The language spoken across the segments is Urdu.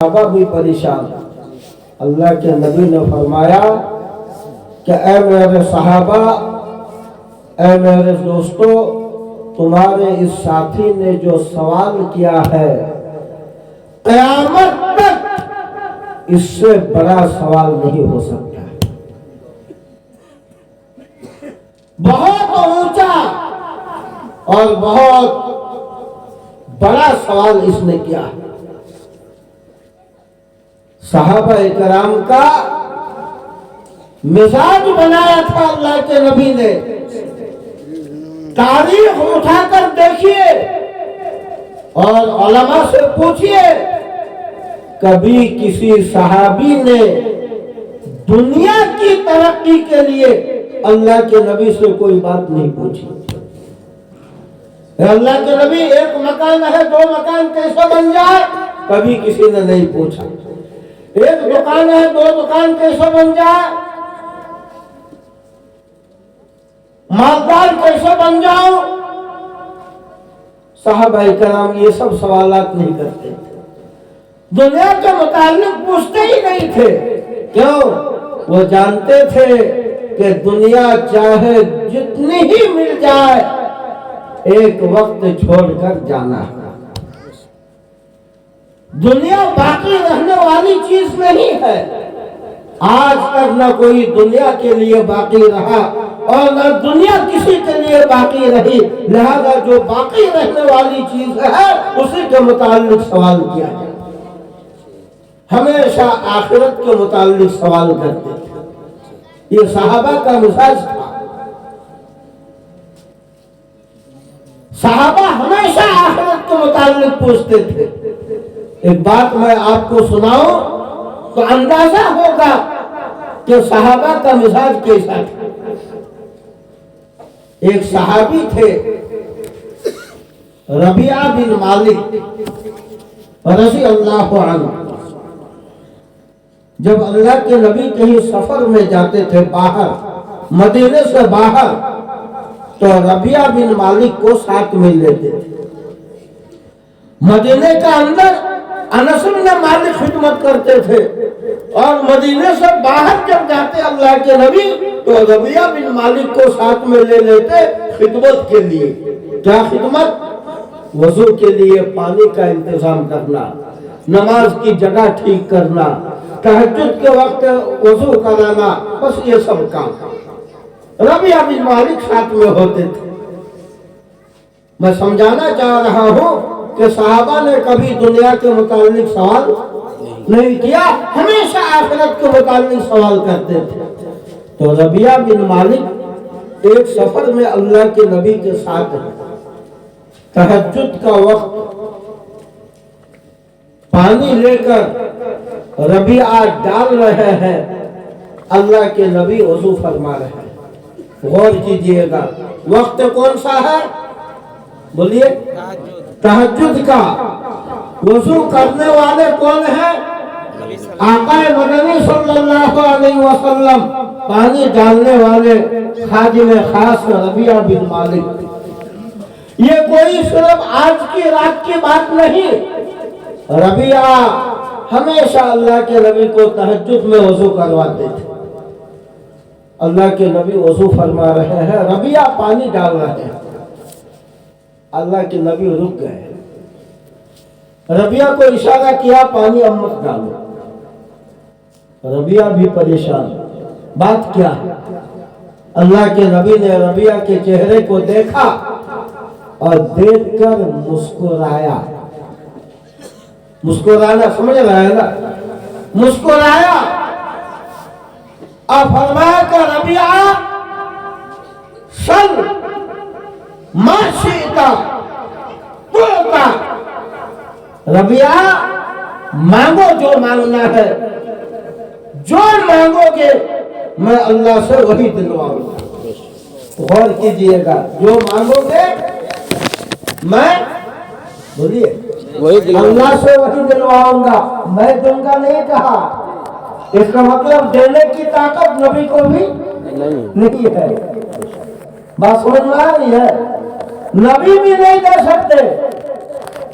صحابہ بھی پریشان. اللہ کے نبی نے فرمایا کہ اے میرے صحابہ، اے میرے دوستو، تمہارے اس ساتھی نے جو سوال کیا ہے قیامت تک اس سے بڑا سوال نہیں ہو سکتا. بہت اونچا اور بہت بڑا سوال اس نے کیا. صحابہ کرام کا مزاج بنایا تھا اللہ کے نبی نے. تاریخ اٹھا کر دیکھیے اور علماء سے پوچھئے، کبھی کسی صحابی نے دنیا کی ترقی کے لیے اللہ کے نبی سے کوئی بات نہیں پوچھی. اللہ کے نبی ایک مکان ہے 2 مکان کیسے بن جائے کبھی کسی نے نہیں پوچھا. ایک دکان ہے 2 دکان کیسے بن جائے، مالدار کیسے بن جاؤ، صحابہ کرام یہ سب سوالات نہیں کرتے تھے. دنیا کے متعلق پوچھتے ہی نہیں تھے. کیوں؟ وہ جانتے تھے کہ دنیا چاہے جتنی ہی مل جائے ایک وقت چھوڑ کر جانا ہے. دنیا باقی رہنے والی چیز نہیں ہے. آج تک نہ کوئی دنیا کے لیے باقی رہا اور نہ دنیا کسی کے لیے باقی رہی. لہذا جو باقی رہنے والی چیز ہے اسی کے متعلق سوال کیا جائے. ہمیشہ آخرت کے متعلق سوال کرتے تھے. یہ صحابہ کا مزاج تھا. صحابہ ہمیشہ آخرت کے متعلق پوچھتے تھے. ایک بات میں آپ کو سناؤں تو اندازہ ہوگا کہ صحابہ کا مزاج کیسا تھا. ایک صحابی تھے ربیعہ بن مالک رضی اللہ عنہ. جب اللہ کے نبی کہیں سفر میں جاتے تھے باہر، مدینے سے باہر، تو ربیعہ بن مالک کو ساتھ میں لیتے تھے. مدینے کا اندر انس بن مالک خدمت کرتے تھے اور مدینے سے باہر جب جاتے اللہ کے نبی تو ربیعہ بن مالک کو ساتھ میں لے لیتے خدمت کے لیے. کیا خدمت؟ وضو کے لیے پانی کا انتظام کرنا، نماز کی جگہ ٹھیک کرنا، تہجد کے وقت وضو کرانا، بس یہ سب کام ربیعہ بن مالک ساتھ میں ہوتے تھے. میں سمجھانا چاہ رہا ہوں کہ صحابہ نے کبھی دنیا کے متعلق سوال نہیں کیا، ہمیشہ آخرت کے متعلق سوال کرتے تھے. تو ربیعہ بن مالک ایک سفر میں اللہ کے نبی کے ساتھ ہیں. تہجد کا وقت پانی لے کر ربیعہ ڈال رہے ہیں، اللہ کے نبی وضو فرما رہے ہیں. غور کیجئے گا وقت کون سا ہے؟ بولیے. تہجد کا. وضو کرنے والے کون ہیں؟ آقا مدنی صلی اللہ علیہ وسلم. پانی ڈالنے والے خادم خاص ربیعہ بن مالک. یہ کوئی صرف آج کی رات کی بات نہیں. ربیعہ ہمیشہ اللہ کے نبی کو تہجد میں وضو کرواتے تھے. اللہ کے نبی وضو فرما رہے ہیں، ربیعہ پانی ڈال رہے ہیں. اللہ کے نبی رک گئے. ربیعہ کو اشارہ کیا پانی اب مت ڈالو. ربیعہ بھی پریشان. بات کیا ہے؟ اللہ کے نبی نے ربیعہ کے چہرے کو دیکھا اور دیکھ کر مسکرایا. مسکرانا سمجھ رہا ہے نا؟ مسکرایا اور فرمایا کہ ربیعہ سن ما شئتا تعطا. ربیعہ مانگو جو مانگنا ہے، جو مانگو گے میں اللہ سے وہی دلواؤں گا. غور کیجئے گا، جو مانگو گے میں بولیے اللہ سے وہی دلواؤں گا. میں دوں گا نہیں کہا. اس کا مطلب دینے کی طاقت نبی کو بھی نہیں ہے. بات سمجھ میں آ رہی ہے؟ نبی بھی نہیں دے سکتے.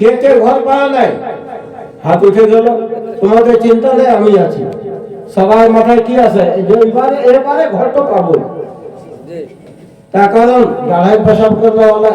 কে কে ঘর পাওয়া নাই হাত উঠে গেল, তোমাদের চিন্তা নেই আমি আছি। সবার মাথায় কি আছে? এবারে ঘরটা পাবো। তার কারণ গাড়াই পেশাব করনেওয়ালা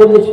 বলেছে।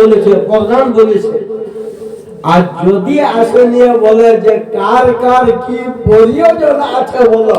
বলেছে, প্রধান বলেছে। আর যদি আসে নিয়ে বলে যে কার কার কি প্রয়োজন আছে বলো,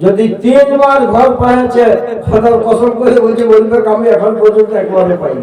যদি 3 বার ঘর পাইছে, খোদার কসম করে বলছি, বলবে আমি এখন পর্যন্ত একবারে পাইনি।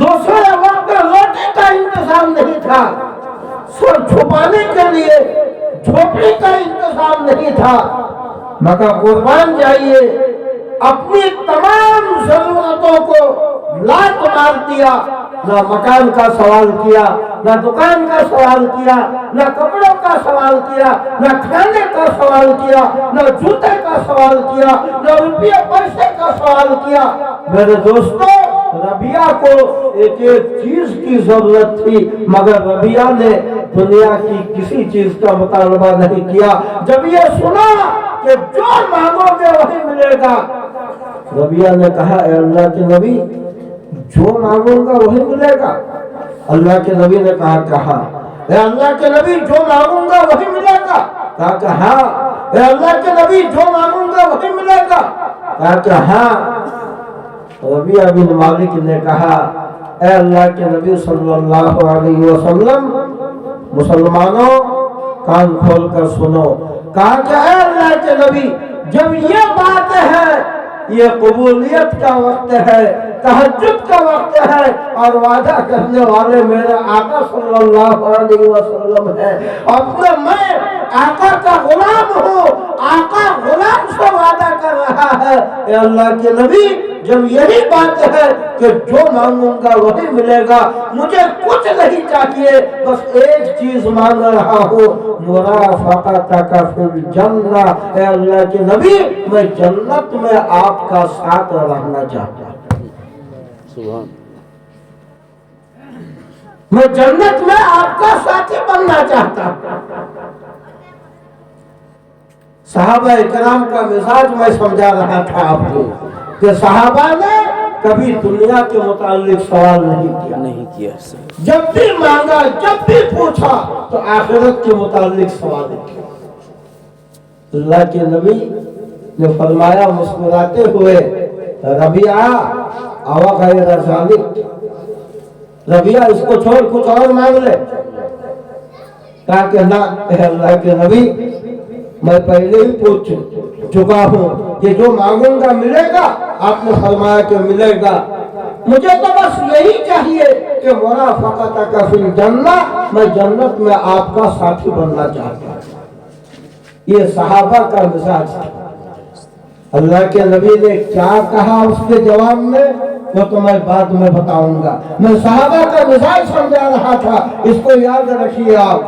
دوسرے وقت روٹی کا انتظام نہیں تھا، سر چھپانے کے لیے جھوپڑی کا انتظام نہیں تھا، مگر قربان جائیے اپنی تمام ضرورتوں کو لات مار دیا، نہ مکان کا سوال کیا، نہ دکان کا سوال کیا، نہ کپڑوں کا سوال کیا، نہ کھانے کا سوال کیا، نہ جوتے کا سوال کیا، نہ روپیے پیسے کا سوال کیا۔ میرے دوستو، ربیہ کو ایک چیز کی ضرورت تھی، مگر ربیہ نے دنیا کی کسی چیز کا مطالبہ نہیں کیا۔ جب یہ سنا کہ جو مانگو گے وہی ملے گا، ربیہ نے کہا اے اللہ کے نبی جو مانگوں گا وہی ملے گا۔ اللہ کے نبی نے کہا اے اللہ کے نبی جو مانگوں گا وہی ملے گا؟ کہا کہ ہاں۔ اے اللہ کے نبی جو مانگوں گا وہی ملے گا؟ کہا کہ ہاں۔ ربیہ بن مالک نے کہا اے اللہ کے نبی صلی اللہ علیہ وسلم، مسلمانوں کان کھول کر سنو۔ کہا کہ اے اللہ کے نبی جب یہ بات ہے، یہ قبولیت کا وقت ہے، تہجد کا وقت ہے، اور وعدہ کرنے والے میرے آقا صلی اللہ علیہ وسلم ہے، اپنے میں آقا کا غلام ہوں، آقا غلام سے وعدہ کر رہا ہے۔ اے اللہ کے نبی جب یہی بات ہے کہ جو مانگوں گا وہی ملے گا، مجھے کچھ نہیں چاہیے، بس ایک چیز مانگ رہا ہوں، مرافقتک فی الجنہ۔ اے اللہ کے نبی میں جنت میں آپ کا ساتھ رہنا چاہتا ہوں، میں جنت میں آپ کا ساتھی بننا چاہتا ہوں۔ صحابہ اکرام کا مزاج میں سمجھا رہا تھا آپ کو کہ صحابہ نے کبھی دنیا کے متعلق سوال نہیں کیا، جب بھی مانگا، جب بھی پوچھا تو آخرت کے متعلق سوال کیا۔ اللہ کے نبی نے فرمایا مسکراتے ہوئے ربیہ آوا غیر ذالک، ربیہ اس کو چھوڑ کچھ اور مانگ لے۔ کہا کہ نہ اے اللہ کے نبی میں پہلے ہی پوچھ چکا ہوں کہ جو مانگوں گا ملے گا، آپ نے فرمایا کہ ملے گا، مجھے تو بس یہی چاہیے کہ مرافقتک فی الجنہ، میں جنت میں آپ کا ساتھی بننا چاہتا ہوں۔ یہ صحابہ کا مزاج تھا۔ اللہ کے نبی نے کیا کہا اس کے جواب میں وہ تو میں بعد میں بتاؤں گا، میں صحابہ کا مزاج سمجھا رہا تھا، اس کو یاد رکھیے آپ۔